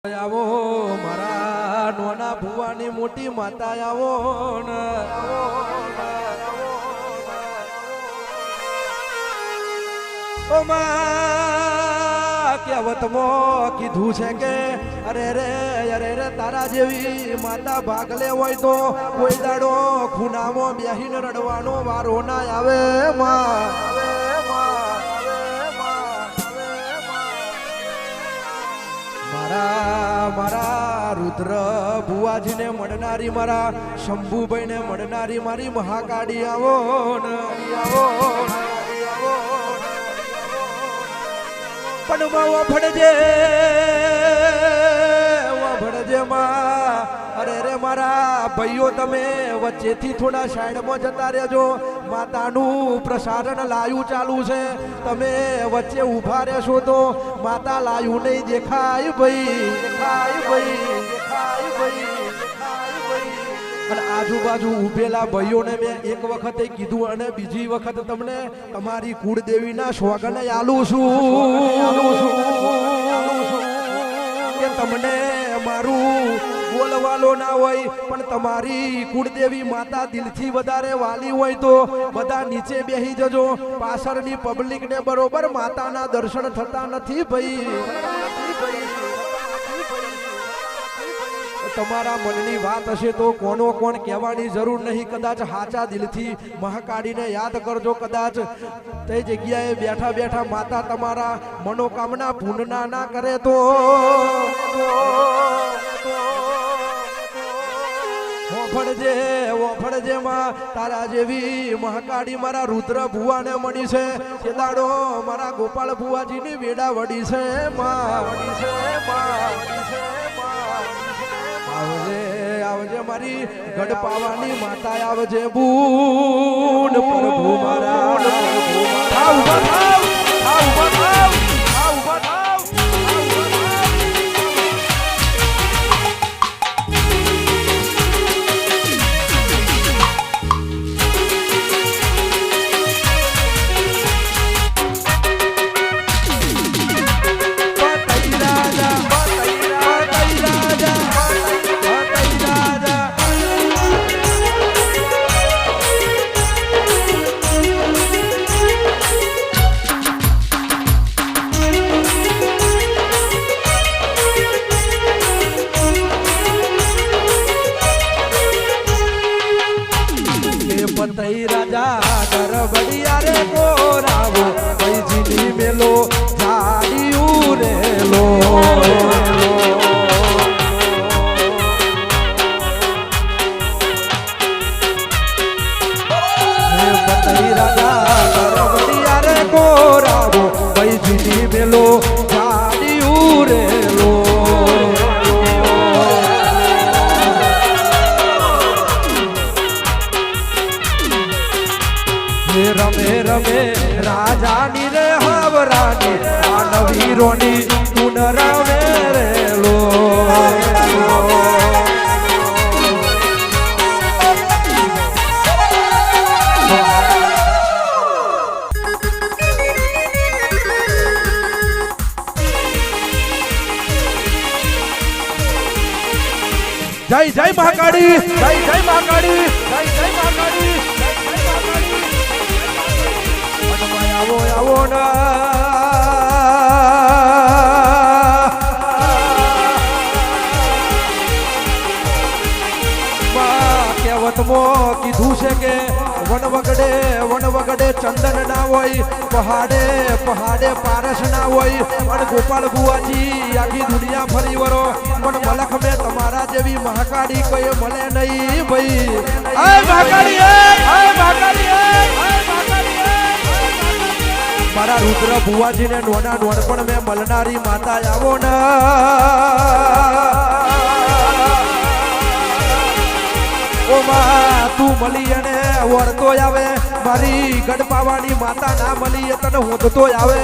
આવો મારા નોના ભુવાની મોટી માતા આવો ને ઓ માં કહેવતમાં કીધું છે કે અરે રે તારા જેવી માતા ભાગલે હોય તો કોઈ દાડો ખૂનામાં બેહીને રડવાનો વારો ના આવે માં મારા રુદ્ર ભુવાજીને મળનારી મારા શંભુભાઈને મળનારી મારી મહાકાળી આવો પણ વફડજે માં અરે રે મારા ભાઈઓ તમે વચ્ચેથી થોડા સાઈડમાં જતા રહેજો માતાનું પ્રસારણ લાયું ચાલુ છે તમે વચ્ચે ઊભા રહેશો તો માતા લાયું નહીં દેખાય ભાઈ અને આજુબાજુ ઉભેલા ભાઈઓને મેં એક વખતે કીધું અને બીજી વખત તમને તમારી કુળદેવીના સોગંદ આલું છું કે તમને મારું બોલવાલો ના હોય પણ તમારી કુળદેવી માતા દિલથી વધારે વાલી હોય તો બધા નીચે બેસી જજો પાછળની પબ્લિકને બરોબર માતાના દર્શન થતા નથી ભાઈ તમારા મનની વાત હશે તો કોનો કોણ કહેવાની જરૂર નહીં કદાચ હાચા દિલથી મહાકાળીને યાદ કરજો કદાચ તે જગ્યાએ બેઠા બેઠા માતા તમારા મનોકામના પૂર્ણ ના કરે તો ઓફળજે માં તારા જેવી મહાકાળી મારા રુદ્ર ભુવાને મળી છે એ દાડો મારા ગોપાલ ભુવાજીની વેડા વડી છે આવજે મારી ગઢ પાવાની માતા આવજે બૂન પ્રભુ મારા પતઈ રાજા ગરબડિયા રે કોરાવો કઈજીની મેલો જાડિયું રેલો પતઈ રાજા ગરબડિયા રે કોરાવો કઈજીની મેલો જાડિયું રેલો રમે રાજાની રે હાવરાની માનવીરોની પુનરાવે રેલો જય મહાકાળી જય મહાકાળી આવો કહેવતમાં કીધું છે કે વનવગડે ચંદન ના હોય પહાડે પારસ ના હોય અને ગોપાલ બુઆજી આખી દુનિયા ફરી વરો પણ મલખ મેં તમારા જેવી મહાકાળી કોઈ મળે નહીં ભાઈ મારા રુદ્ર ભુવાજીને નોના નોનપણ મેં મળનારી માતા આવો ને ઓ માં તું મળી અને વળતો આવે મારી ગઢ પાવાની માતા ના મળી તને હોંધતો આવે